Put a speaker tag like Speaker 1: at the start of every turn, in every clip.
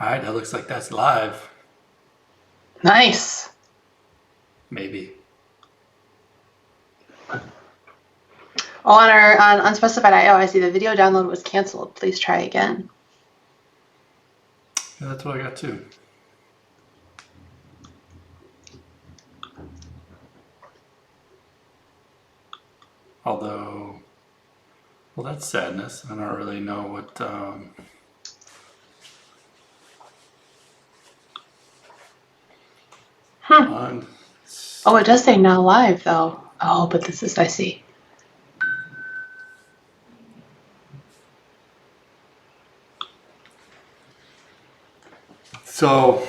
Speaker 1: All right, that looks like that's live.
Speaker 2: Nice.
Speaker 1: Maybe.
Speaker 2: Oh, on unspecified IO, I see the video download was canceled. Please try again.
Speaker 1: Yeah, that's what I got too. Although, well, that's sadness. I don't really know what. On.
Speaker 2: Oh, it does say now live though. Oh, but this is, I see.
Speaker 1: So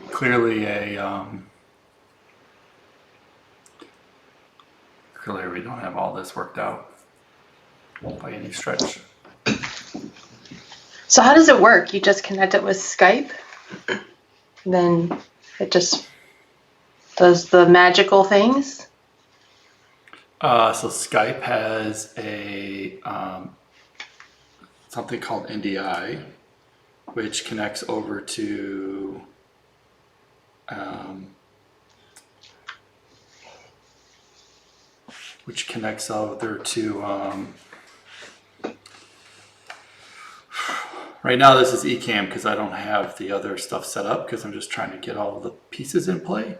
Speaker 1: clearly clearly we don't have all this worked out by any stretch.
Speaker 2: So how does it work? You just connect it with Skype, then it just does the magical things?
Speaker 1: So Skype has a something called NDI, which connects over to right now this is Ecamm because I don't have the other stuff set up because I'm just trying to get all the pieces in play.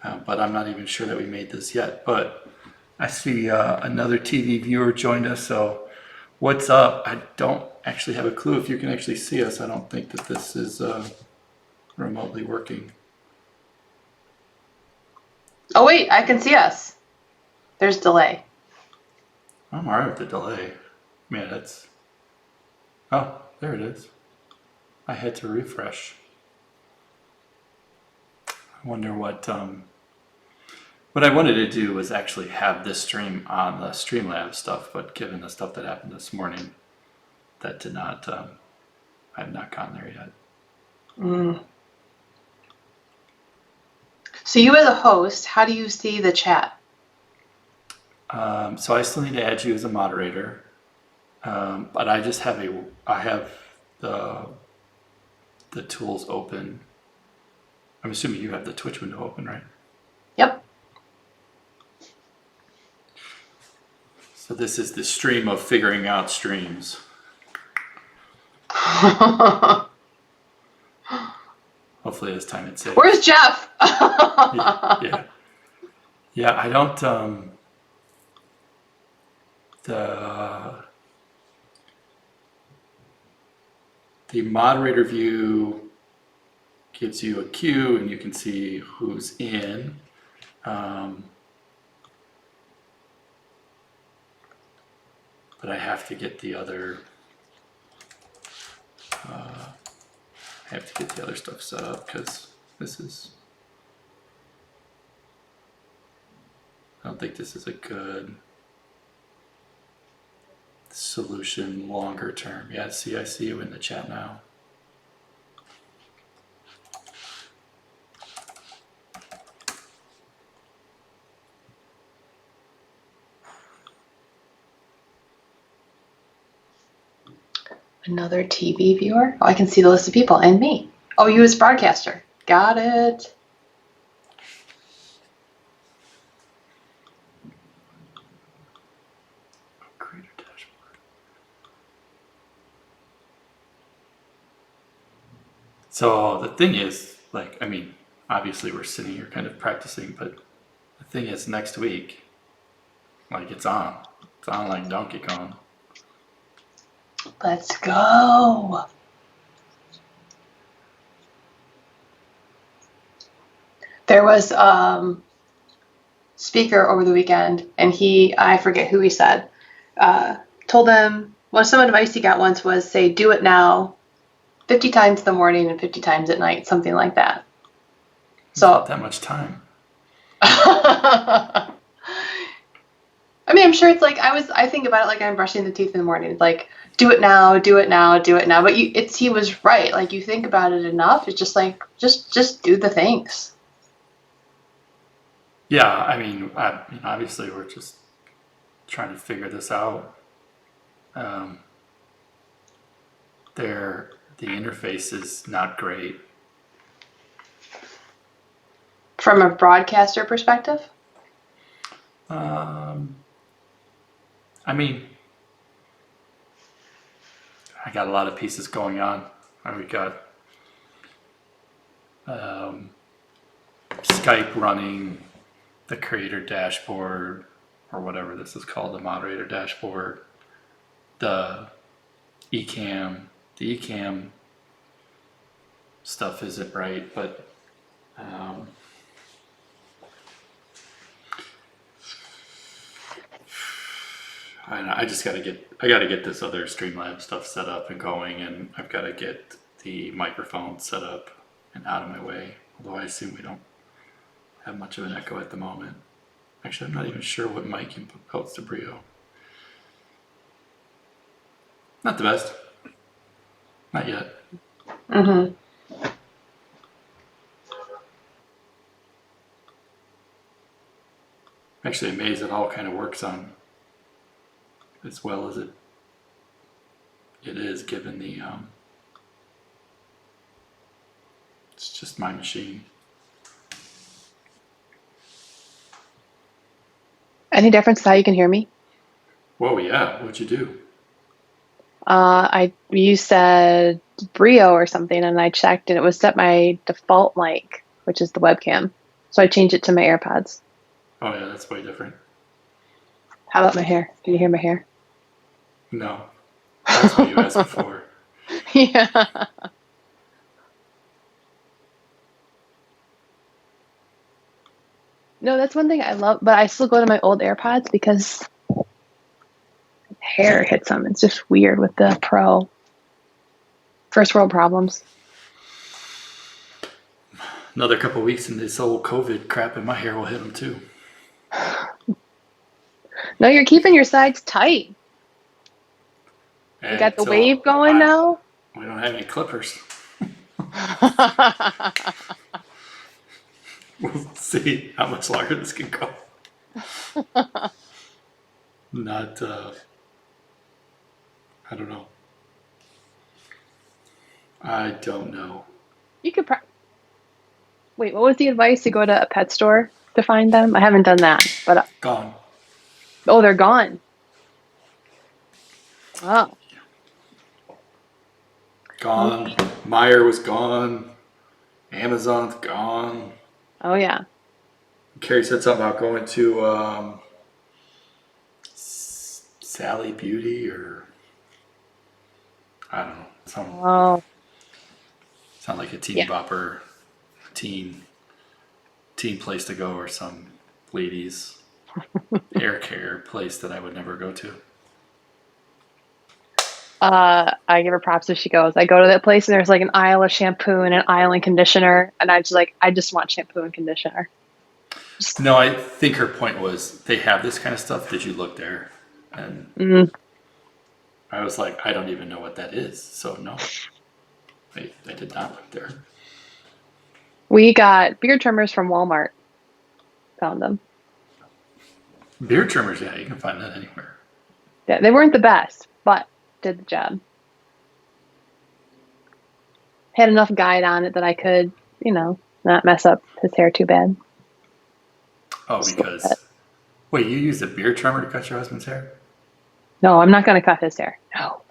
Speaker 1: But I'm not even sure that we made this yet. But I see another TV viewer joined us. So what's up? I don't actually have a clue if you can actually see us. I don't think that this is remotely working.
Speaker 2: Oh wait, I can see us. There's delay.
Speaker 1: I'm all right with the delay. Man, that's... Oh, there it is. I had to refresh. I wonder what I wanted to do was actually have this stream on the Streamlabs stuff, but given the stuff that happened this morning, that did not, I have not gotten there yet.
Speaker 2: So you as a host, how do you see the chat?
Speaker 1: So I still need to add you as a moderator, but I just have I have the tools open. I'm assuming you have the Twitch window open, right?
Speaker 2: Yep.
Speaker 1: So this is the stream of figuring out streams. Hopefully this time it's safe.
Speaker 2: Where's Jeff?
Speaker 1: Yeah, I don't, the moderator view gives you a queue and you can see who's in. But I have to get the other stuff set up because this is, I don't think this is a good solution longer term. Yeah, see, I see you in the chat now.
Speaker 2: Another TV viewer? Oh, I can see the list of people and me. Oh, you as broadcaster. Got it.
Speaker 1: Creator dashboard. So the thing is, like, I mean, obviously we're sitting here kind of practicing, but the thing is next week, like it's on like Donkey Kong.
Speaker 2: Let's go. There was speaker over the weekend, and I forget who he said, told them, well, some advice he got once was say, do it now 50 times in the morning and 50 times at night, something like that.
Speaker 1: So not that much time.
Speaker 2: I mean, I'm sure it's like, I think about it like I'm brushing the teeth in the morning, like, do it now, do it now, do it now. But he was right. Like, you think about it enough, it's just like, just do the things.
Speaker 1: Yeah, I mean, obviously we're just trying to figure this out. the interface is not great.
Speaker 2: From a broadcaster perspective?
Speaker 1: I mean, I got a lot of pieces going on. We got Skype running, the creator dashboard, or whatever this is called, the moderator dashboard, the Ecamm. The Ecamm stuff isn't right, but I just gotta get this other Streamlabs stuff set up and going, and I've got to get the microphone set up and out of my way. Although I assume we don't have much of an echo at the moment. Actually, I'm not even sure what mic inputs to Brio. Not the best. Not yet.
Speaker 2: Mm-hmm.
Speaker 1: I'm actually amazed it all kind of works on as well as it is, given the it's just my machine.
Speaker 2: Any difference to how you can hear me?
Speaker 1: Whoa, yeah. What'd you do?
Speaker 2: You said Brio or something, and I checked, and it was set my default mic, which is the webcam. So I changed it to my AirPods.
Speaker 1: Oh yeah, that's way different.
Speaker 2: How about my hair? Can you hear my hair?
Speaker 1: No, that's what you asked before.
Speaker 2: Yeah. No, that's one thing I love, but I still go to my old AirPods because hair hits them. It's just weird with the Pro. First world problems.
Speaker 1: Another couple of weeks and this old COVID crap in my hair will hit them too.
Speaker 2: No, you're keeping your sides tight. You got the wave going now?
Speaker 1: We don't have any clippers. We'll see how much longer this can go. Not, I don't know. I don't know.
Speaker 2: You could wait, what was the advice to go to a pet store to find them? I haven't done that, but
Speaker 1: Gone.
Speaker 2: oh, they're gone. Oh.
Speaker 1: Gone. Meyer was gone. Amazon's gone.
Speaker 2: Oh yeah.
Speaker 1: Carrie said something about going to Sally Beauty, or I don't know.
Speaker 2: Oh.
Speaker 1: Sound like a teen bopper, teen place to go, or some ladies hair care place that I would never go to.
Speaker 2: I give her props if she goes. I go to that place and there's like an aisle of shampoo and an aisle and conditioner, and I just want shampoo and conditioner.
Speaker 1: No, I think her point was they have this kind of stuff. Did you look there? And I was like, I don't even know what that is. So no, I did not look there.
Speaker 2: We got beard trimmers from Walmart. Found them.
Speaker 1: Beard trimmers, yeah, you can find that anywhere.
Speaker 2: Yeah, they weren't the best, but did the job. Had enough guide on it that I could, not mess up his hair too bad.
Speaker 1: Oh, because wait, you used a beard trimmer to cut your husband's hair?
Speaker 2: No, I'm not going to cut his hair. No.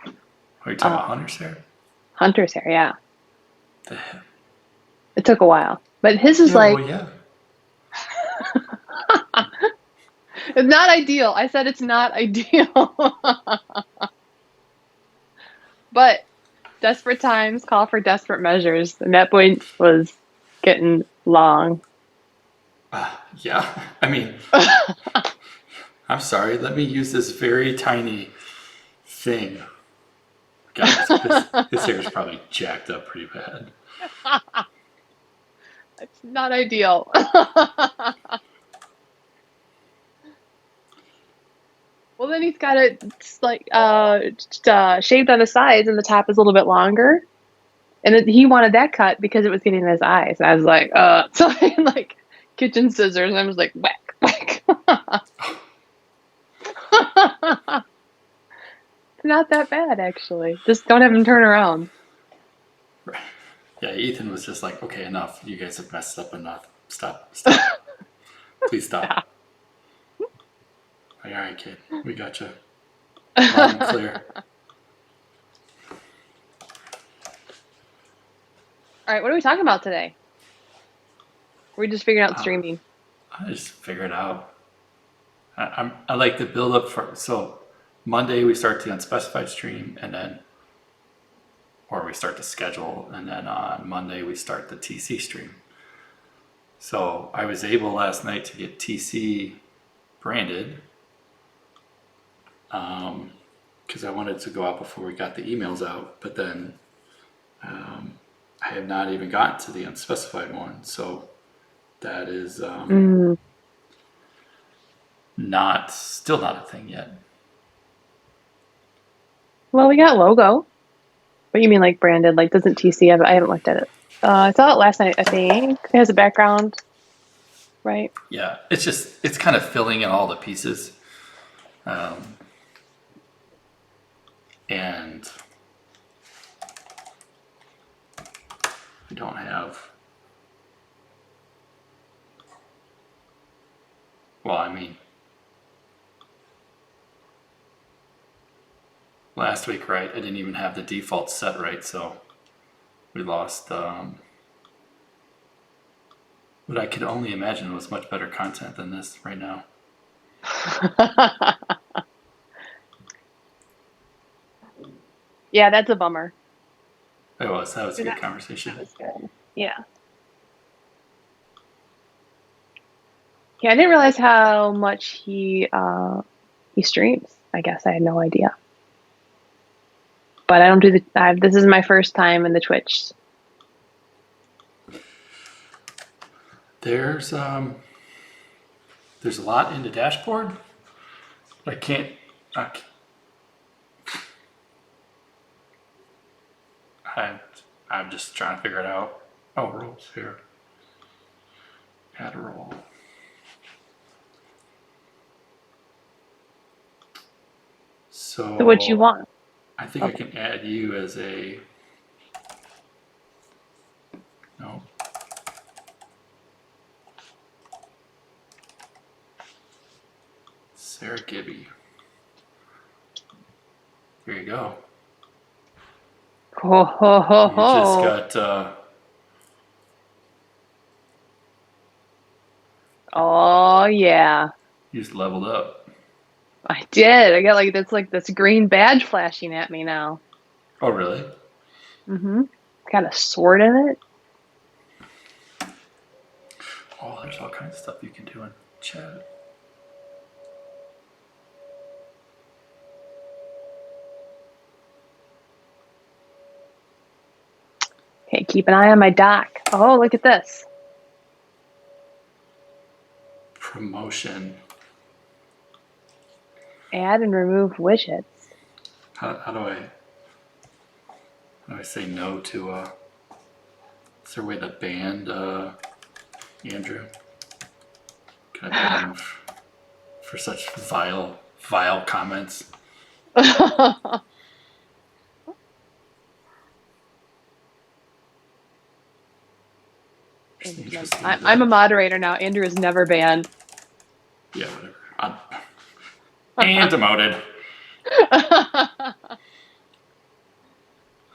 Speaker 1: Are you talking about Hunter's hair?
Speaker 2: Hunter's hair, yeah.
Speaker 1: The hell?
Speaker 2: It took a while, but his is
Speaker 1: Well, yeah.
Speaker 2: It's not ideal. I said it's not ideal. But desperate times call for desperate measures, and that point was getting long.
Speaker 1: Yeah, I mean, I'm sorry. Let me use this very tiny thing. God, his hair is probably jacked up pretty bad.
Speaker 2: It's not ideal. Well, then he's got it shaved on the sides, and the top is a little bit longer. And he wanted that cut because it was getting in his eyes. And I was like, so I had like kitchen scissors, and I was like, whack, whack.
Speaker 3: not that bad, actually. Just don't have him turn around.
Speaker 1: Right. Yeah, Ethan was just like, okay, enough. You guys have messed up enough. Stop. Please stop. Like, all right, kid, we got you. Loud and clear.
Speaker 3: All right, what are we talking about today? We're just figuring out streaming.
Speaker 1: I just figured it out. I like the build up for, so Monday we start the unspecified stream, and then, or we start the schedule, and then on Monday we start the TC stream. So I was able last night to get TC branded, because I wanted to go out before we got the emails out, but then I have not even gotten to the unspecified one, so that is still not a thing yet.
Speaker 3: Well, we got logo. What you mean, like branded? Like, doesn't TC have? I haven't looked at it. I saw it last night. I think it has a background, right?
Speaker 1: Yeah, it's kind of filling in all the pieces, and I don't have. Well, I mean, last week, right? I didn't even have the default set right, so we lost. What I could only imagine was much better content than this right now.
Speaker 3: Yeah, that's a bummer.
Speaker 1: It was. That was a good conversation.
Speaker 3: That was good. Yeah. Yeah, I didn't realize how much he streams. I guess I had no idea. But I don't do this is my first time in the Twitch.
Speaker 1: There's a lot in the dashboard. I'm just trying to figure it out. Oh, roles here. Add a role. So
Speaker 3: what you want?
Speaker 1: I think I can add you as a. No. Sarah Gibby. There you go.
Speaker 3: Ho ho ho
Speaker 1: You
Speaker 3: ho!
Speaker 1: just got.
Speaker 3: Oh yeah.
Speaker 1: You just leveled up.
Speaker 3: I did. I got this green badge flashing at me now.
Speaker 1: Oh really?
Speaker 3: Mm-hmm. Got a sword in it.
Speaker 1: Oh, there's all kinds of stuff you can do in chat.
Speaker 3: Okay, keep an eye on my dock. Oh, look at this.
Speaker 1: Promotion.
Speaker 3: Add and remove widgets.
Speaker 1: How do I say no to is there a way to ban Andrew? Can I ban him for such vile comments?
Speaker 3: I'm a moderator now. Andrew is never banned.
Speaker 1: Yeah, whatever. And demoted.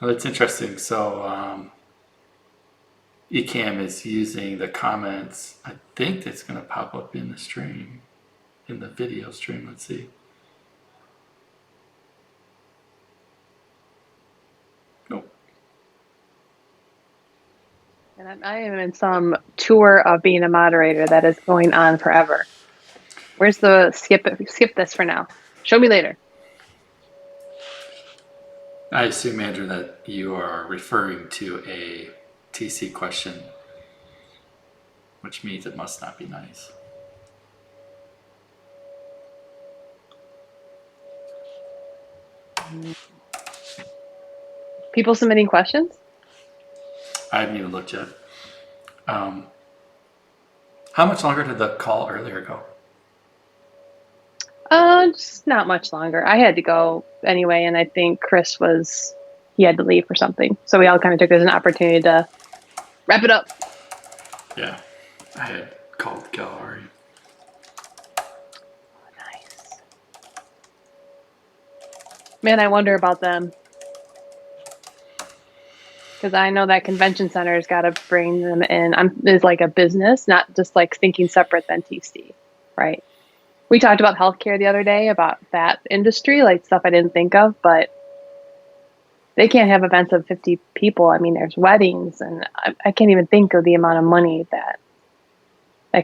Speaker 1: Well, that's interesting. So Ecamm is using the comments. I think that's going to pop up in the stream, in the video stream. Let's see. Nope.
Speaker 3: And I am in some tour of being a moderator that is going on forever. Where's the skip this for now? Show me later.
Speaker 1: I assume, Andrew, that you are referring to a TC question, which means it must not be nice.
Speaker 3: People submitting questions?
Speaker 1: I haven't even looked yet. How much longer did the call earlier go?
Speaker 3: just not much longer. I had to go anyway, and I think he had to leave for something. So we all kind of took it as an opportunity to wrap it up.
Speaker 1: Yeah, I had called Kalahari.
Speaker 3: Nice. Man, I wonder about them. Because I know that convention center's got to bring them in. Is like a business, not just like thinking separate than TC, right? We talked about healthcare the other day, about that industry, like stuff I didn't think of, but they can't have events of 50 people. I mean, there's weddings, and I can't even think of the amount of money that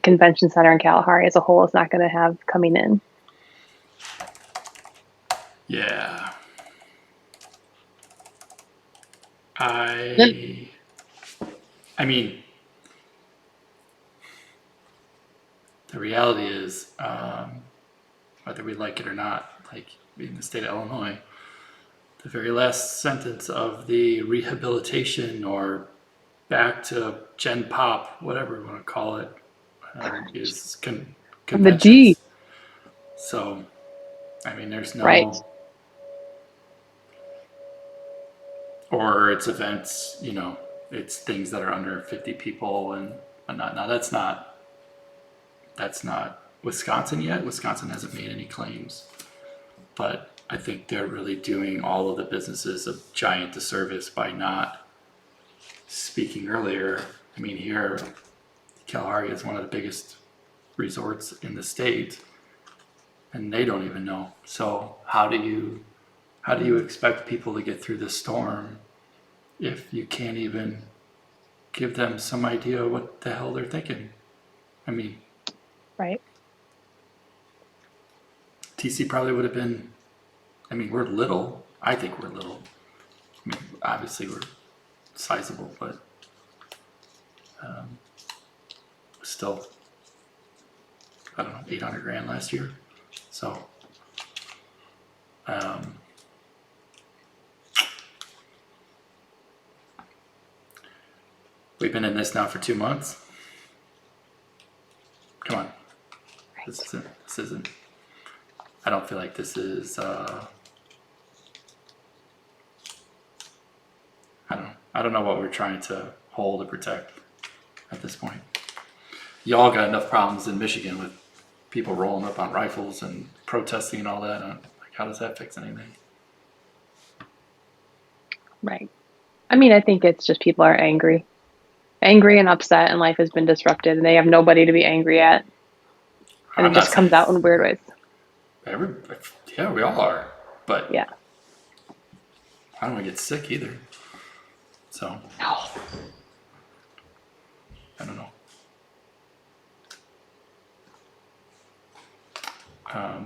Speaker 3: convention center in Kalahari as a whole is not going to have coming in.
Speaker 1: Yeah. I mean, the reality is, whether we like it or not, like in the state of Illinois, the very last sentence of the rehabilitation or back to Gen Pop, whatever we want to call it, is
Speaker 3: The
Speaker 1: conventions.
Speaker 3: G,
Speaker 1: So, I mean, there's no,
Speaker 3: right?
Speaker 1: or it's events, it's things that are under 50 people and whatnot. Now that's not Wisconsin yet. Wisconsin hasn't made any claims, but I think they're really doing all of the businesses a giant disservice by not speaking earlier. I mean, here, Kalahari is one of the biggest resorts in the state, and they don't even know. So how do you expect people to get through this storm if you can't even give them some idea what the hell they're thinking? I mean,
Speaker 3: Right.
Speaker 1: TC probably would have been. I mean, we're little. I think we're little. I mean, obviously we're sizable, but still, I don't know, 800 grand last year. So, we've been in this now for 2 months. Come on,
Speaker 3: Right.
Speaker 1: this isn't. I don't feel like this is. I don't know what we're trying to hold or protect at this point. Y'all got enough problems in Michigan with people rolling up on rifles and protesting and all that. Like, how does that fix anything?
Speaker 3: Right. I mean, I think it's just people are angry and upset, and life has been disrupted, and they have nobody to be angry at, and
Speaker 1: I'm
Speaker 3: it
Speaker 1: not
Speaker 3: just comes
Speaker 1: saying
Speaker 3: out in weird ways.
Speaker 1: yeah, we all are, but
Speaker 3: Yeah.
Speaker 1: I don't want to get sick either. So
Speaker 3: No.
Speaker 1: I don't know. I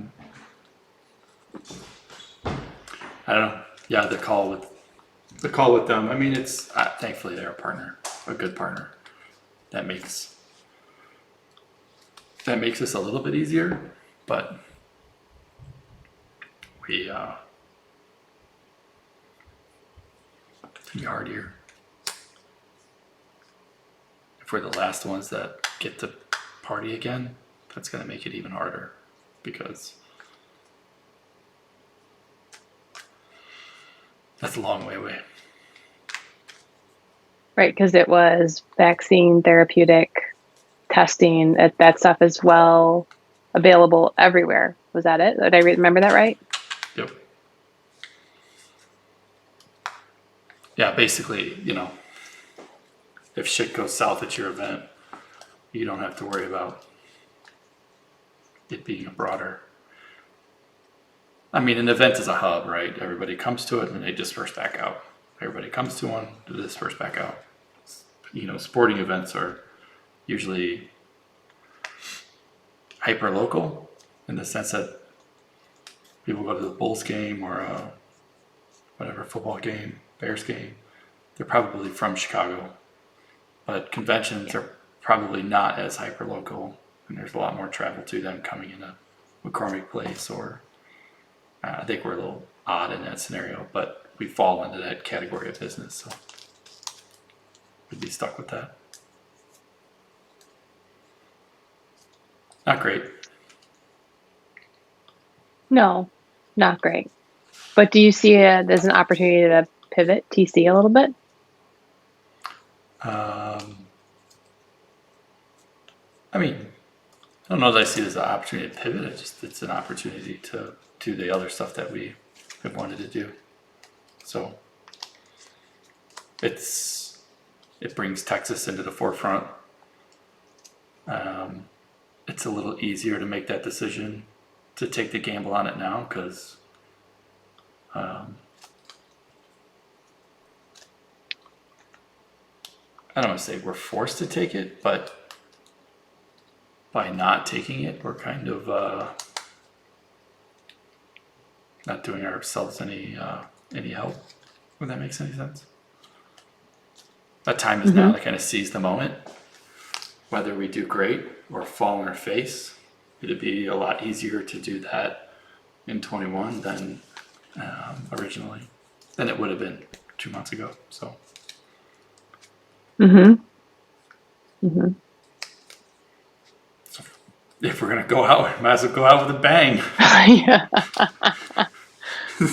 Speaker 1: don't know. Yeah, the call with them. I mean, it's thankfully they're a good partner. That makes this a little bit easier, but we it's gonna be hard here. If we're the last ones that get to party again, that's gonna make it even harder because that's a long way away.
Speaker 3: Right, because it was vaccine, therapeutic, testing, that stuff is well available everywhere. Was that it? Did I remember that right?
Speaker 1: Yep. Yeah, basically, if shit goes south at your event, you don't have to worry about it being a broader. I mean, an event is a hub, right? Everybody comes to it and they disperse back out. Everybody comes to one, they disperse back out. Sporting events are usually hyper local in the sense that people go to the Bulls game or whatever football game, Bears game. They're probably from Chicago, but conventions are probably not as hyper local, and there's a lot more travel to them coming into McCormick Place or. I think we're a little odd in that scenario, but we fall into that category of business, so we'd be stuck with that. Not great.
Speaker 3: No, not great. But do you see it as an opportunity to pivot TC a little bit?
Speaker 1: I mean, I don't know that I see it as an opportunity to pivot. It's an opportunity to do the other stuff that we have wanted to do. So it brings Texas into the forefront. It's a little easier to make that decision to take the gamble on it now because I don't want to say we're forced to take it, but by not taking it, we're kind of not doing ourselves any help. Would that make any sense? That time is now to kind of seize the moment. Whether we do great or fall on our face, it'd be a lot easier to do that in 21 than originally, than it would have been 2 months ago. So. So if we're gonna go out, we might as well go out with a bang.
Speaker 3: Yeah.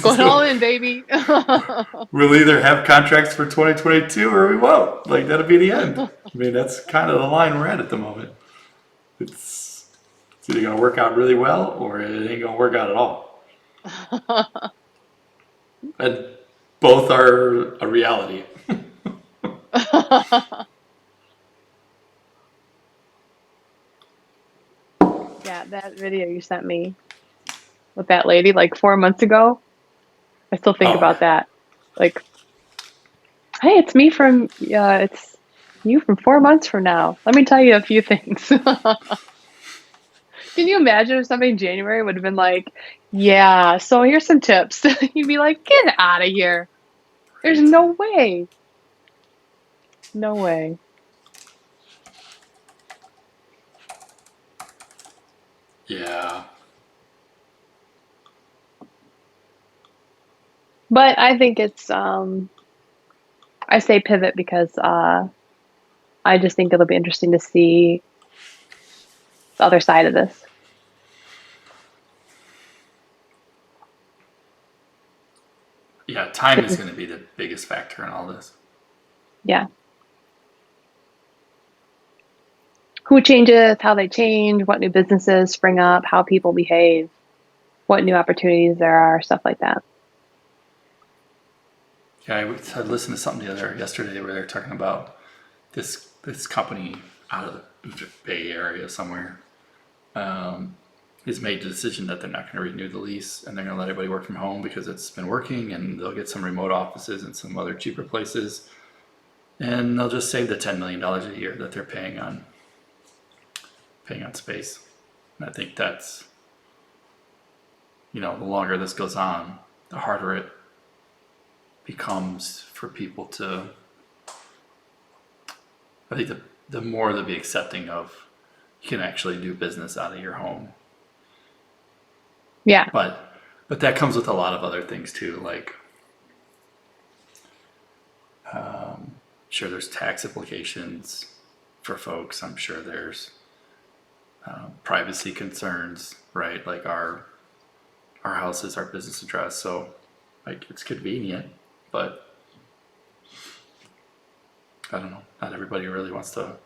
Speaker 3: Going all in, baby.
Speaker 1: We'll either have contracts for 2022 or we won't. Like that'll be the end. I mean, that's kind of the line we're at the moment. It's either gonna work out really well or it ain't gonna work out at all. And both are a reality.
Speaker 3: Yeah, that video you sent me with that lady like 4 months ago. I still think about that. Like, hey, it's me from it's you from 4 months from now. Let me tell you a few things. Can you imagine if somebody in January would have been like, yeah, so here's some tips. You'd be like, get out of here. There's no way. No way.
Speaker 1: Yeah.
Speaker 3: But I think it's I say pivot because I just think it'll be interesting to see the other side of this.
Speaker 1: Yeah, time is going to be the biggest factor in all this.
Speaker 3: Yeah. Who changes, how they change, what new businesses spring up, how people behave, what new opportunities there are, stuff like that.
Speaker 1: Yeah, I listened to something yesterday where they're talking about this company out of the Bay Area somewhere has made the decision that they're not going to renew the lease and they're going to let everybody work from home because it's been working and they'll get some remote offices and some other cheaper places and they'll just save the $10 million a year that they're paying on space. And I think that's, the longer this goes on, the harder it becomes for people to, I think the more they'll be accepting of you can actually do business out of your home.
Speaker 3: Yeah.
Speaker 1: But that comes with a lot of other things too, like sure there's tax implications for folks. I'm sure there's privacy concerns, right? Like our house is our business address, so like it's convenient, but I don't know. Not everybody really wants to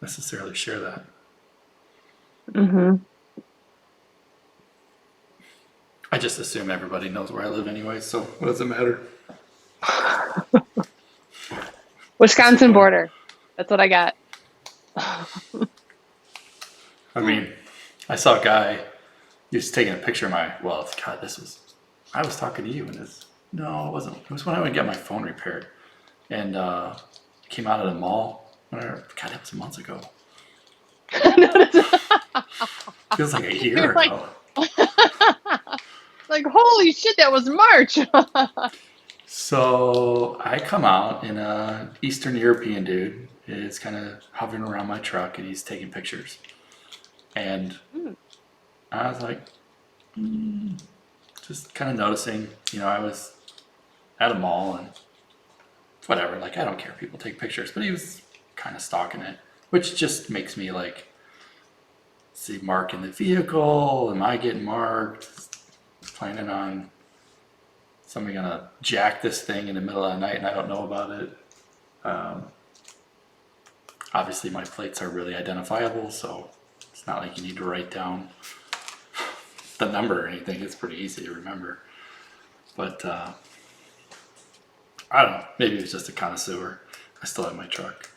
Speaker 1: necessarily share that. I just assume everybody knows where I live anyway, so what does it matter?
Speaker 3: Wisconsin border. That's what I got.
Speaker 1: I mean, I saw a guy, he was taking a picture of I was talking to you and no, it wasn't. It was when I went to get my phone repaired and came out of the mall. God, that was months ago. Feels like a year ago.
Speaker 3: Like, holy shit, that was March.
Speaker 1: So I come out and a Eastern European dude is kind of hovering around my truck and he's taking pictures. And I was like, just kind of noticing, I was at a mall and whatever, like I don't care if people take pictures, but he was kind of stalking it, which just makes me like, see mark in the vehicle, am I getting marked? planning on somebody gonna jack this thing in the middle of the night and I don't know about it. Obviously my plates are really identifiable, so it's not like you need to write down the number or anything. It's pretty easy to remember. But I don't know. Maybe it was just a connoisseur. I still have my truck.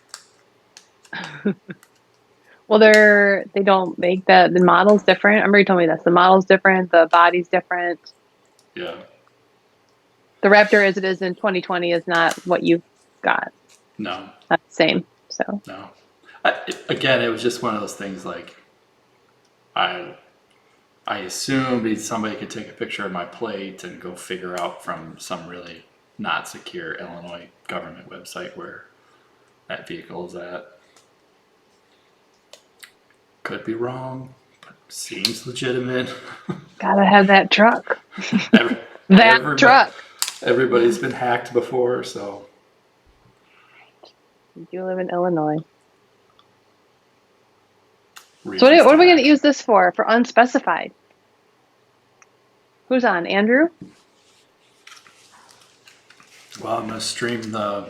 Speaker 3: Well, they don't make the model's different. I remember you told me this. The model's different. The body's different.
Speaker 1: Yeah.
Speaker 3: The Raptor as it is in 2020 is not what you've got.
Speaker 1: No.
Speaker 3: Not the same. So
Speaker 1: No. Again, it was just one of those things like I assumed somebody could take a picture of my plate and go figure out from some really not secure Illinois government website where that vehicle is at. Could be wrong, but seems legitimate.
Speaker 3: gotta have that truck.
Speaker 1: Every-
Speaker 3: That
Speaker 1: everybody-
Speaker 3: truck.
Speaker 1: Everybody's been hacked before, so
Speaker 3: You live in Illinois. So
Speaker 1: reasons
Speaker 3: what are we
Speaker 1: to
Speaker 3: going to
Speaker 1: hack.
Speaker 3: use this for? For unspecified. Who's on? Andrew?
Speaker 1: Well, I'm gonna stream the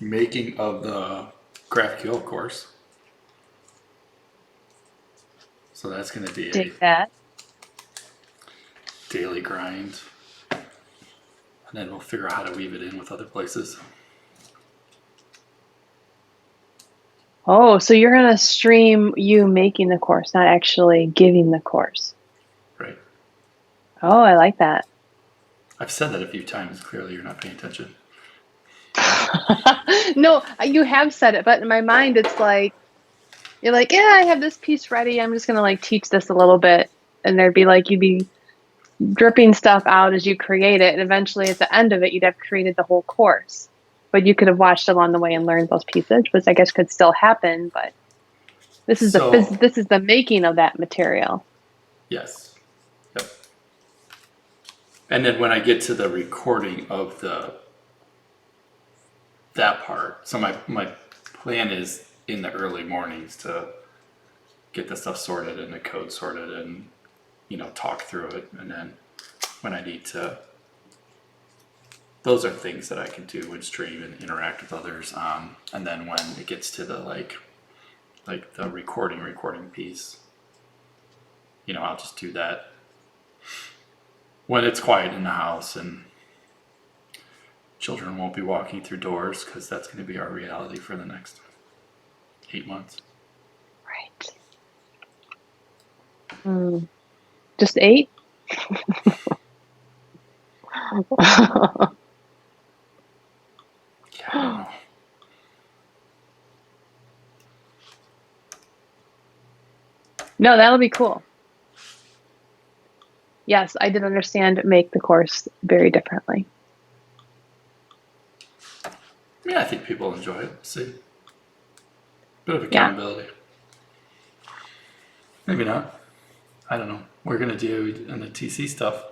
Speaker 1: making of the GraphQL course. So that's gonna be a
Speaker 3: Take that.
Speaker 1: daily grind. And then we'll figure out how to weave it in with other places.
Speaker 3: Oh, so you're going to stream you making the course, not actually giving the course.
Speaker 1: Right.
Speaker 3: Oh, I like that.
Speaker 1: I've said that a few times. Clearly you're not paying attention.
Speaker 3: No, you have said it, but in my mind, it's like, you're like, yeah, I have this piece ready. I'm just going to like teach this a little bit. And there'd be like, you'd be dripping stuff out as you create it. And eventually at the end of it, you'd have created the whole course. But you could have watched along the way and learned those pieces, which I guess could still happen. But this is
Speaker 1: So-
Speaker 3: this is the making of that material.
Speaker 1: Yes. Yep. And then when I get to the recording of that part, so my plan is in the early mornings to get the stuff sorted and the code sorted and talk through it, and then when I need to, those are things that I can do and stream and interact with others on. And then when it gets to the like the recording piece, I'll just do that when it's quiet in the house and children won't be walking through doors, because that's going to be our reality for the next 8 months.
Speaker 3: Right. Just 8?
Speaker 1: Yeah, I don't know.
Speaker 3: No, that'll be cool. Yes, I did understand make the course very differently.
Speaker 1: Yeah, I think people enjoy it. See, bit of
Speaker 3: Yeah.
Speaker 1: accountability. Maybe not. I don't know. We're gonna do in the TC stuff.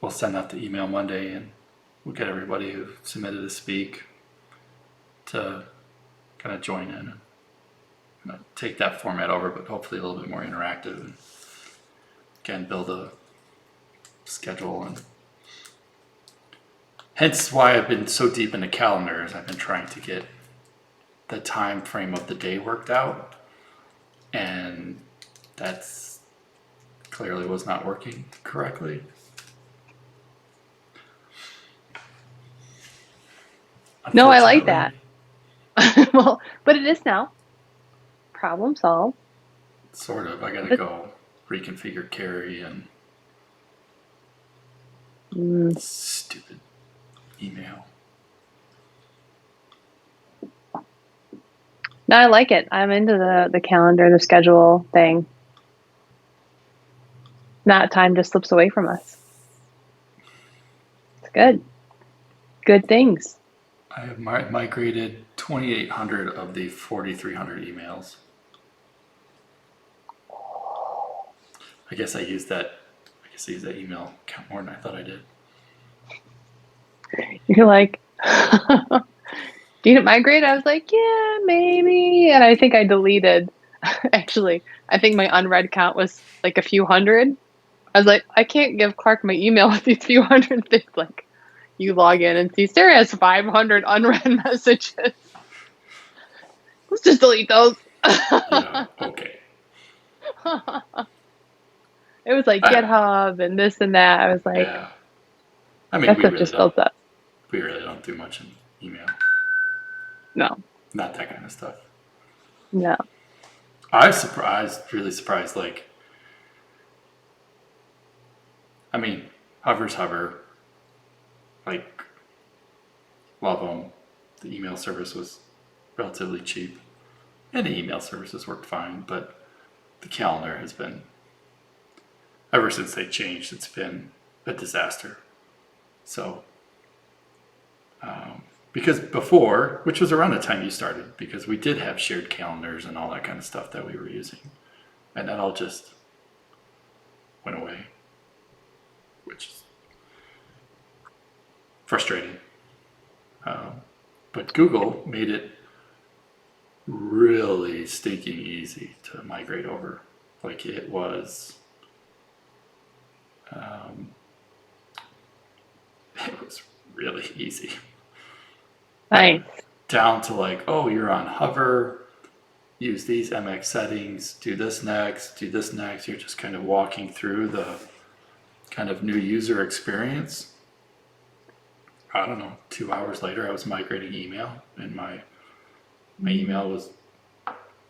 Speaker 1: We'll send out the email Monday, and we'll get everybody who submitted to speak to kind of join in and take that format over, but hopefully a little bit more interactive. And again, build a schedule, and hence why I've been so deep into calendars. I've been trying to get the time frame of the day worked out, and that's clearly was not working correctly.
Speaker 3: No, I like
Speaker 1: Unfortunately.
Speaker 3: Well, but it is now. Problem solved.
Speaker 1: Sort of. I gotta go reconfigure carry and stupid email.
Speaker 3: No, I like it. I'm into the calendar, the schedule thing. Not time just slips away from us. It's good. Good things.
Speaker 1: I have migrated 2,800 of the 4,300 emails. I guess I used that email count more than I thought I did.
Speaker 3: You're like, do you migrate? I was like, yeah, maybe. And I think I deleted. Actually, I think my unread count was like a few hundred. I was like, I can't give Clark my email with these few hundred things. Like, you log in and see Sarah has 500 unread messages. Let's just delete those.
Speaker 1: Yeah, okay.
Speaker 3: It was like
Speaker 1: I,
Speaker 3: GitHub and this and that. I was like,
Speaker 1: yeah. I mean,
Speaker 3: that stuff just builds up.
Speaker 1: we really don't do much in email.
Speaker 3: No,
Speaker 1: Not that kind of stuff.
Speaker 3: no.
Speaker 1: I was surprised, really surprised. Like, I mean, Hover's Hover. Like, love them. The email service was relatively cheap, and the email services worked fine. But the calendar has been, ever since they changed, it's been a disaster. So, because before, which was around the time you started, because we did have shared calendars and all that kind of stuff that we were using, and that all just went away, which is frustrating. But Google made it really stinking easy to migrate over. Like it was, it was really easy.
Speaker 3: Nice.
Speaker 1: Down to like, oh, you're on Hover, use these MX settings, do this next, do this next. You're just kind of walking through the kind of new user experience. I don't know, 2 hours later, I was migrating email, and my email was,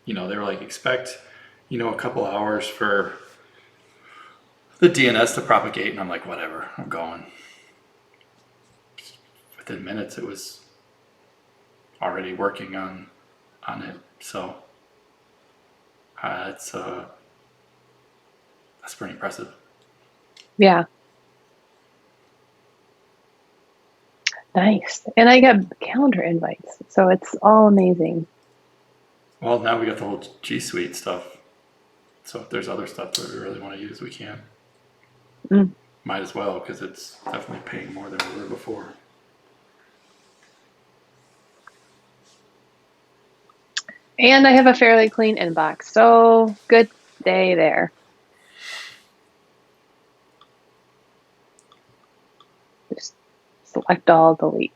Speaker 1: they were like, expect, a couple hours for the DNS to propagate, and I'm like, whatever, I'm going. Within minutes, it was already working on it, so that's pretty impressive.
Speaker 3: Yeah. Nice. And I got calendar invites, so it's all amazing.
Speaker 1: Well, now we got the whole G Suite stuff, so if there's other stuff that we really want to use, we can. Might as well, because it's definitely paying more than we were before.
Speaker 3: And I have a fairly clean inbox, so good day there. Just select all, delete.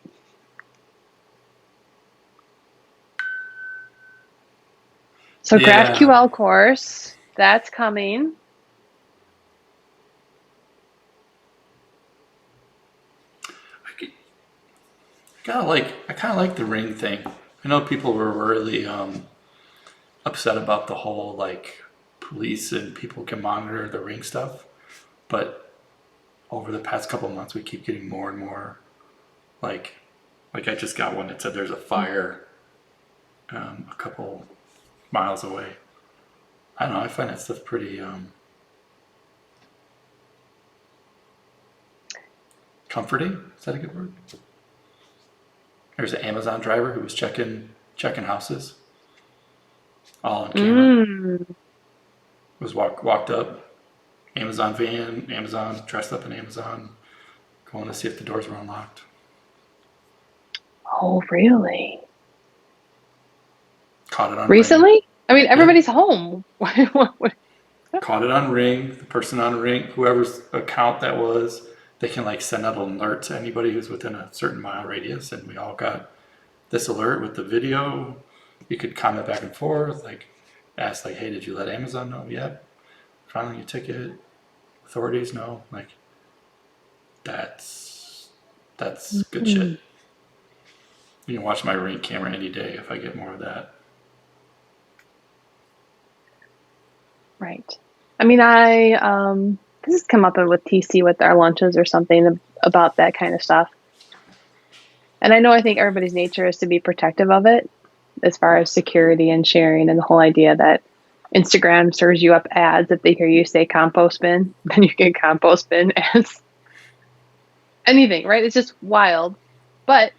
Speaker 3: So
Speaker 1: Yeah.
Speaker 3: GraphQL course, that's coming.
Speaker 1: I kind of like the ring thing. I know people were really upset about the whole like police and people can monitor the ring stuff, but over the past couple of months, we keep getting more and more like I just got one that said there's a fire a couple miles away. I don't know. I find that stuff pretty comforting. Is that a good word? There's an Amazon driver who was checking houses, all on camera. Was walked up, Amazon van, Amazon dressed up in Amazon, going to see if the doors were unlocked.
Speaker 3: Oh, really?
Speaker 1: Caught it on
Speaker 3: Recently?
Speaker 1: Ring.
Speaker 3: I mean, everybody's home.
Speaker 1: Caught it on Ring. The person on Ring, whoever's account that was, they can like send out an alert to anybody who's within a certain mile radius, and we all got this alert with the video. You could comment back and forth, like ask like, hey, did you let Amazon know? Yep. Filing your ticket. Authorities know. Like that's good shit. You can watch my Ring camera any day if I get more of that.
Speaker 3: Right. I mean, this has come up with TC with our lunches or something about that kind of stuff. And I think everybody's nature is to be protective of it as far as security and sharing, and the whole idea that Instagram serves you up ads if they hear you say compost bin, then you get compost bin as anything, right? It's just wild. But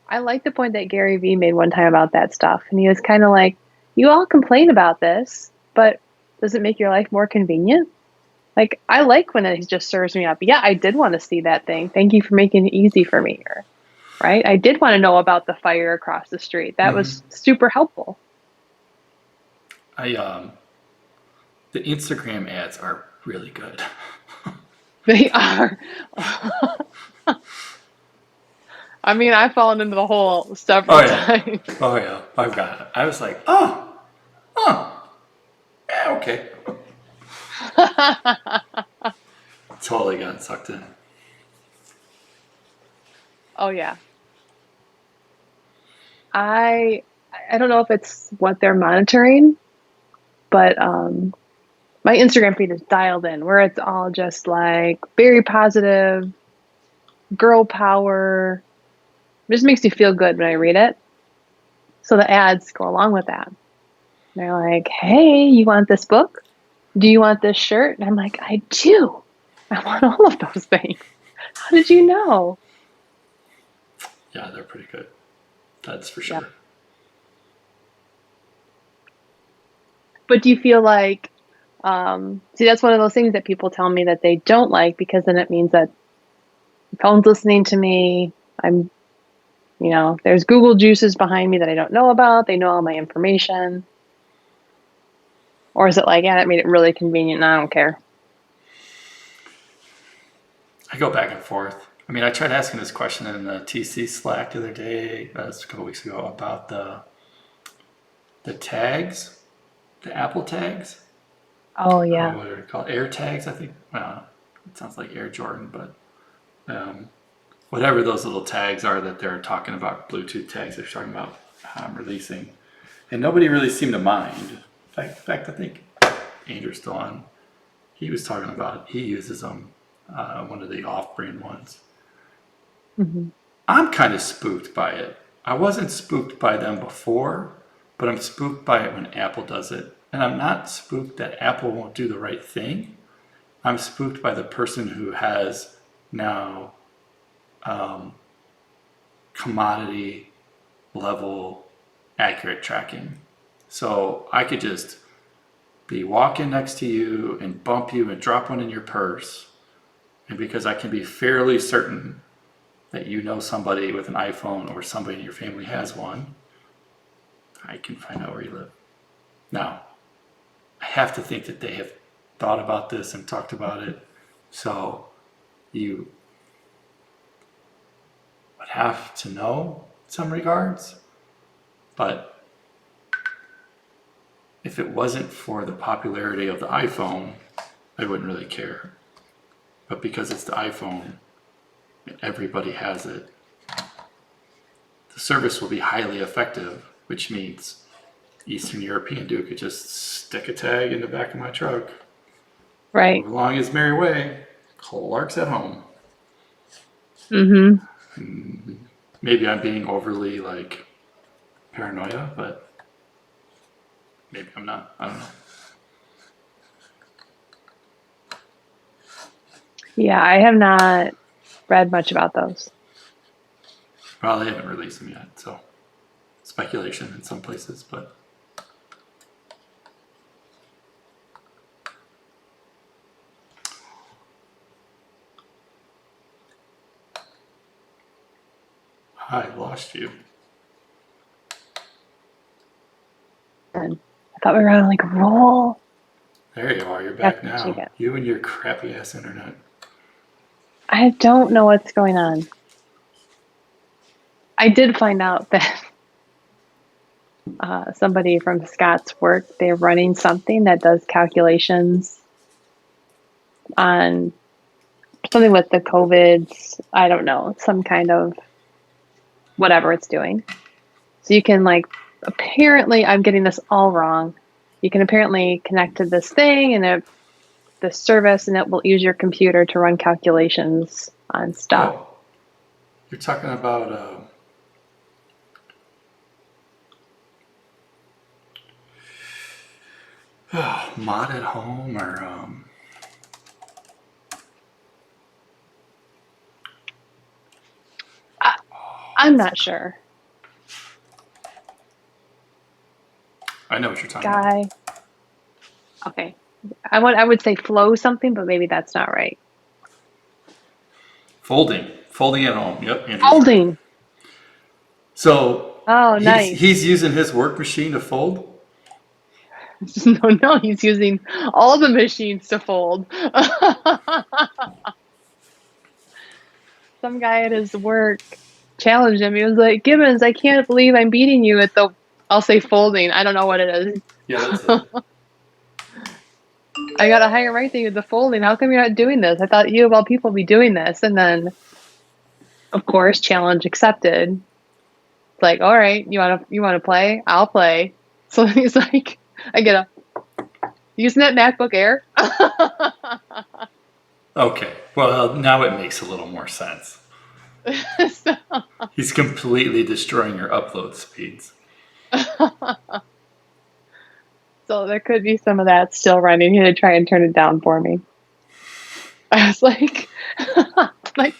Speaker 3: I like the point that Gary Vee made one time about that stuff. And he was kind of like, you all complain about this, but does it make your life more convenient? Like, I like when it just serves me up. Yeah, I did want to see that thing. Thank you for making it easy for me here. Right? I did want to know about the fire across the street. That was super helpful.
Speaker 1: The Instagram ads are really good.
Speaker 3: They are. I mean, I've fallen into the hole several
Speaker 1: Oh yeah.
Speaker 3: times.
Speaker 1: Oh yeah. I've got it. I was like, yeah, okay. Totally got sucked in.
Speaker 3: Oh yeah. I I don't know if it's what they're monitoring, but my Instagram feed is dialed in where it's all just like very positive, girl power. It just makes me feel good when I read it. So the ads go along with that. They're like, "Hey, you want this book? Do you want this shirt?" And I'm like, "I do. I want all of those things. How did you know?"
Speaker 1: Yeah, they're pretty good. That's for
Speaker 3: Yeah.
Speaker 1: sure.
Speaker 3: But do you feel like, see, that's one of those things that people tell me that they don't like because then it means that the phone's listening to me. I'm, there's Google juices behind me that I don't know about. They know all my information. Or is it like, yeah, that made it really convenient and I don't care?
Speaker 1: I go back and forth. I mean, I tried asking this question in the TC Slack the other day, that's a couple weeks ago, about the tags, the Apple tags.
Speaker 3: Oh, yeah.
Speaker 1: What are they called? Air tags, I think. It sounds like Air Jordan, but whatever those little tags are that they're talking about, Bluetooth tags they're talking about releasing. And nobody really seemed to mind. In fact, I think Andrew's still on. He was talking about, he uses them, one of the off-brand ones.
Speaker 3: Hmm.
Speaker 1: I'm kind of spooked by it. I wasn't spooked by them before, but I'm spooked by it when Apple does it. And I'm not spooked that Apple won't do the right thing. I'm spooked by the person who has now commodity level accurate tracking. So I could just be walking next to you and bump you and drop one in your purse. And because I can be fairly certain that you know somebody with an iPhone or somebody in your family has one, I can find out where you live. Now, I have to think that they have thought about this and talked about it. So you would have to know in some regards. But if it wasn't for the popularity of the iPhone, I wouldn't really care. But because it's the iPhone and everybody has it, the service will be highly effective, which means Eastern European dude could just stick a tag in the back of my truck.
Speaker 3: Right.
Speaker 1: Move along his merry way. Clark's at home.
Speaker 3: Hmm.
Speaker 1: Maybe I'm being overly paranoia, but maybe I'm not. I don't know.
Speaker 3: Yeah, I have not read much about those.
Speaker 1: Well, they haven't released them yet, so speculation in some places, but I lost you.
Speaker 3: And I thought we were on like a roll.
Speaker 1: There you are. You're back
Speaker 3: That's what you
Speaker 1: now.
Speaker 3: get.
Speaker 1: You and your crappy ass internet.
Speaker 3: I don't know what's going on. I did find out that somebody from Scott's work, they're running something that does calculations on something with the COVIDs. I don't know, some kind of whatever it's doing. So you can apparently, I'm getting this all wrong. You can apparently connect to this thing and this service, and it will use your computer to run calculations on stuff.
Speaker 1: Oh, you're talking about Mod at Home or
Speaker 3: I'm not sure.
Speaker 1: I know what you're talking about.
Speaker 3: Guy. Okay. I would say flow something, but maybe that's not right.
Speaker 1: Folding at home. Yep. Andrew's right.
Speaker 3: Folding.
Speaker 1: So
Speaker 3: Oh, nice.
Speaker 1: he's using his work machine to fold.
Speaker 3: No, he's using all the machines to fold. Some guy at his work challenged him. He was like, Gibbons, I can't believe I'm beating you at the, I'll say folding. I don't know what it is.
Speaker 1: Yeah, that's it.
Speaker 3: I got a higher rank than you with the folding. How come you're not doing this? I thought you of all people would be doing this. And then, of course, challenge accepted. It's like, all right, you wanna play? I'll play. So he's like, I get a using that MacBook Air.
Speaker 1: Okay, well, now it makes a little more sense.
Speaker 3: So,
Speaker 1: He's completely destroying your upload speeds.
Speaker 3: so there could be some of that still running. He had to try and turn it down for me. I was like, like,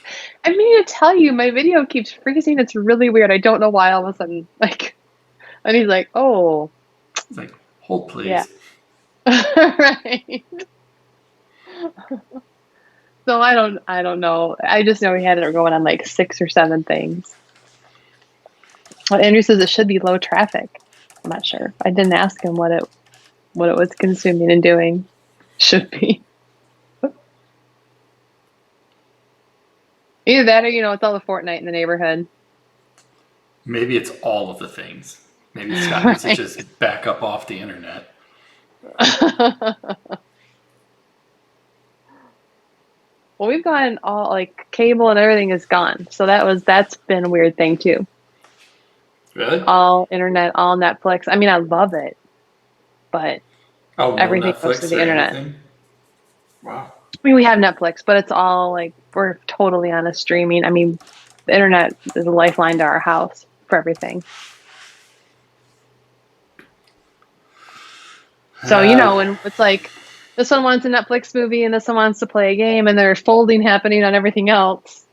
Speaker 3: I mean to tell you, my video keeps freezing. It's really weird. I don't know why all of a sudden, like, and he's like, oh,
Speaker 1: It's like, hold please.
Speaker 3: Yeah. right. So I don't know. I just know he had it going on like 6 or 7 things. Well, Andrew says it should be low traffic. I'm not sure. I didn't ask him what it was consuming and doing. Should be. Either that or, it's all the Fortnite in the neighborhood.
Speaker 1: Maybe it's all of the things. Maybe Scott needs to
Speaker 3: Right.
Speaker 1: just back up off the internet.
Speaker 3: Well, we've gone all, like, cable and everything is gone. So that's been a weird thing too.
Speaker 1: Really?
Speaker 3: All internet, all Netflix. I mean, I love it, but
Speaker 1: Oh, no
Speaker 3: everything goes
Speaker 1: Netflix
Speaker 3: to the
Speaker 1: or
Speaker 3: internet.
Speaker 1: anything? Wow.
Speaker 3: I mean, we have Netflix, but it's all like we're totally on a streaming. I mean, the internet is a lifeline to our house for everything. So, when it's like this one wants a Netflix movie and this one wants to play a game and there's folding happening on everything else,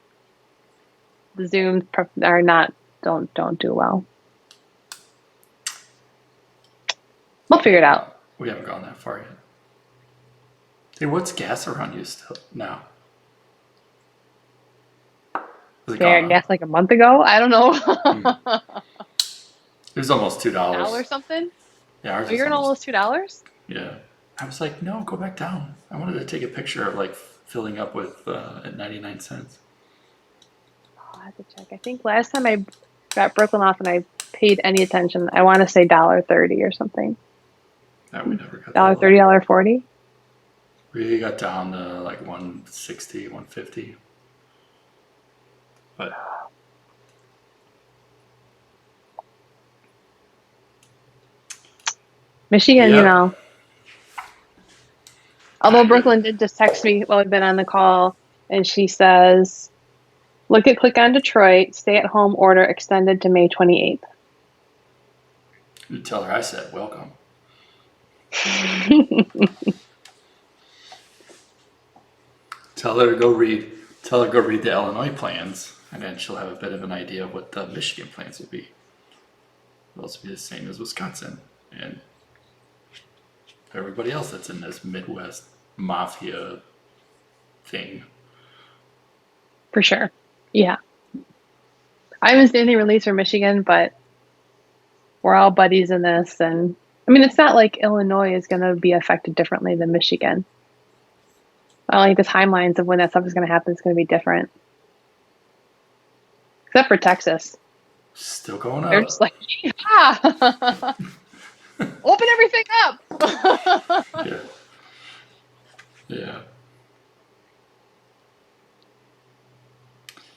Speaker 3: the Zooms are not, don't do well. We'll figure it out.
Speaker 1: We haven't gone that far yet. Hey, what's gas around you still now? Is it
Speaker 3: Yeah, I
Speaker 1: gone?
Speaker 3: guess like a month ago. I don't know.
Speaker 1: It was almost $2.
Speaker 3: $1 or something?
Speaker 1: Yeah, ours
Speaker 3: Oh,
Speaker 1: is
Speaker 3: you're in almost $2?
Speaker 1: Yeah. I was like, no, go back down. I wanted to take a picture of like filling up with at 99 cents.
Speaker 3: I'll have to check. I think last time I got Brooklyn off and I paid any attention, I want to say $1.30 or something.
Speaker 1: No, we never got
Speaker 3: $1.30,
Speaker 1: that low.
Speaker 3: $1.40.
Speaker 1: We got down to like 160, 150. But
Speaker 3: Michigan,
Speaker 1: Yeah.
Speaker 3: Although Brooklyn did just text me while we've been on the call, and she says, click on Detroit, stay-at-home order extended to May 28th.
Speaker 1: you tell her I said welcome. Tell her to go read the Illinois plans, and then she'll have a bit of an idea of what the Michigan plans would be. It'll also be the same as Wisconsin and everybody else that's in this Midwest mafia thing.
Speaker 3: For sure. Yeah. I haven't seen any release from Michigan, but we're all buddies in this. And I mean, it's not like Illinois is going to be affected differently than Michigan. I think the timelines of when that stuff is going to happen is going to be different. Except for Texas.
Speaker 1: Still going
Speaker 3: They're
Speaker 1: up.
Speaker 3: just like, yeah. Open everything up.
Speaker 1: Yeah. Yeah.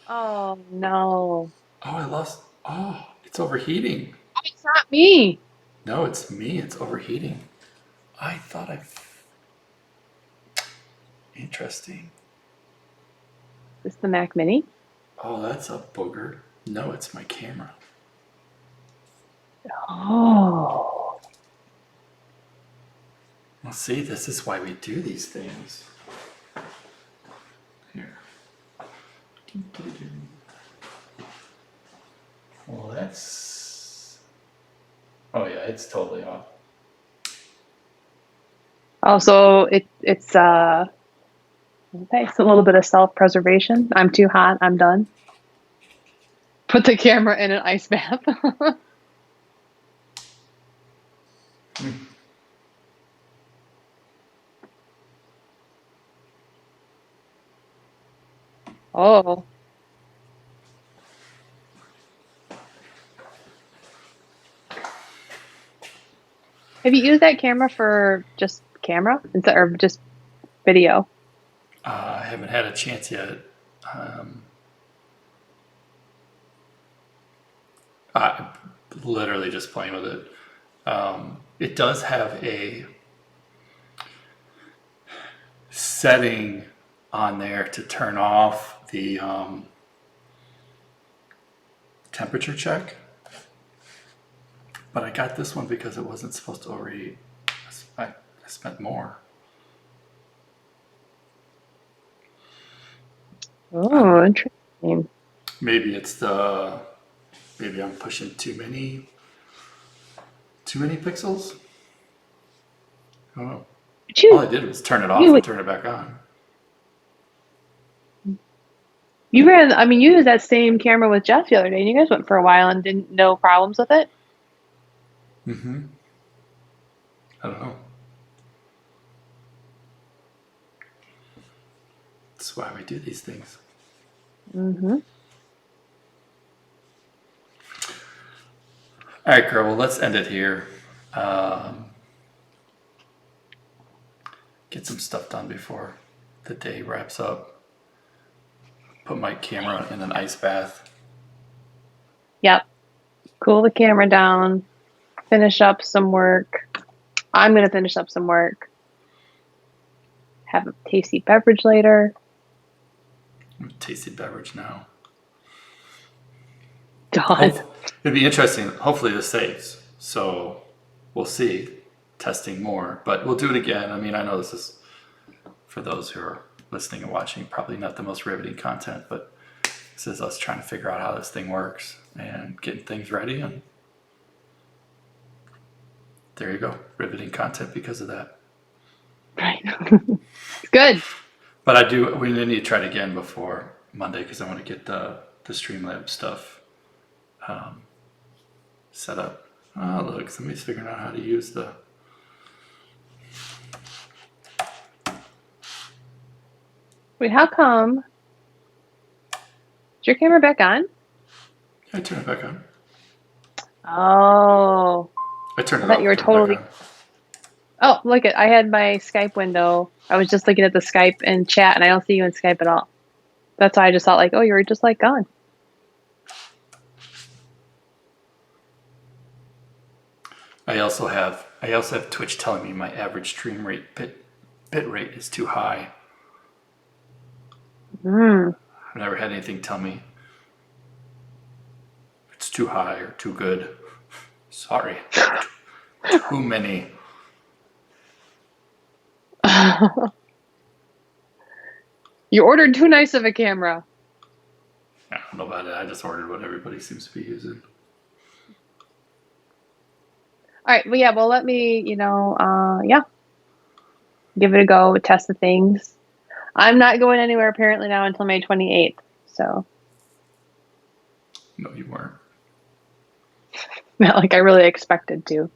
Speaker 3: Oh, no.
Speaker 1: Oh, I lost. Oh, it's overheating.
Speaker 3: It's not me.
Speaker 1: No, it's me. It's overheating. I thought Interesting.
Speaker 3: Is this the Mac Mini?
Speaker 1: Oh, that's a booger. No, it's my camera.
Speaker 3: Oh.
Speaker 1: Well, see, this is why we do these things. Here. Well, that's... Oh, yeah, it's totally off.
Speaker 3: Oh, so it's a little bit of self-preservation. I'm too hot. I'm done. Put the camera in an ice bath. Oh. Have you used that camera for just camera instead or just video?
Speaker 1: I haven't had a chance yet. I'm literally just playing with it. It does have a setting on there to turn off the temperature check. But I got this one because it wasn't supposed to overheat. I spent more.
Speaker 3: Oh, interesting.
Speaker 1: Maybe maybe I'm pushing too many pixels. I don't know.
Speaker 3: But
Speaker 1: All I did was turn it off
Speaker 3: you
Speaker 1: and turn it back on.
Speaker 3: you ran. I mean, you used that same camera with Jeff the other day, and you guys went for a while and didn't no problems with it.
Speaker 1: Mm-hmm. I don't know. That's why we do these things.
Speaker 3: Mm-hmm.
Speaker 1: All right, girl. Well, let's end it here. Get some stuff done before the day wraps up. Put my camera in an ice bath.
Speaker 3: Yep. Cool the camera down. Finish up some work. I'm gonna finish up some work. Have a tasty beverage later.
Speaker 1: Tasty beverage now.
Speaker 3: Done.
Speaker 1: It'd be interesting. Hopefully this saves. So we'll see. Testing more, but we'll do it again. I mean, I know this is, for those who are listening and watching, probably not the most riveting content, but this is us trying to figure out how this thing works and getting things ready. And there you go. Riveting content because of that.
Speaker 3: Right. It's good.
Speaker 1: But we need to try it again before Monday because I want to get the Streamlabs stuff set up. Oh, look, somebody's figuring out how to use the.
Speaker 3: Wait, how come? Is your camera back on?
Speaker 1: I turn it back on.
Speaker 3: Oh.
Speaker 1: I turned it
Speaker 3: I thought
Speaker 1: off.
Speaker 3: you were
Speaker 1: turn it back
Speaker 3: totally-
Speaker 1: on.
Speaker 3: Oh, look at I had my Skype window. I was just looking at the Skype and chat and I don't see you in Skype at all. That's why I just thought like, oh, you were just like gone.
Speaker 1: I also have Twitch telling me my average stream rate bit rate is too high.
Speaker 3: Mm.
Speaker 1: I've never had anything tell me it's too high or too good. Sorry. Too many.
Speaker 3: You ordered too nice of a camera.
Speaker 1: I don't know about it. I just ordered what everybody seems to be using.
Speaker 3: All right, well, yeah, well, let me, give it a go, test the things. I'm not going anywhere apparently now until May 28th, so
Speaker 1: No, you weren't.
Speaker 3: not like I really expected to.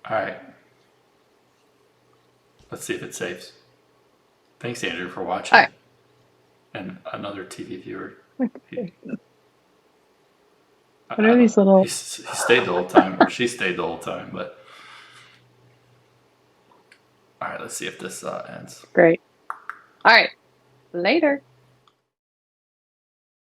Speaker 1: All right. Let's see if it saves. Thanks, Andrew, for watching.
Speaker 3: All right.
Speaker 1: And another TV viewer.
Speaker 3: What
Speaker 1: I
Speaker 3: are
Speaker 1: don't
Speaker 3: these
Speaker 1: know.
Speaker 3: little?
Speaker 1: He stayed the whole time, or she stayed the whole time, but. All right, let's see if this ends.
Speaker 3: Great. All right, later.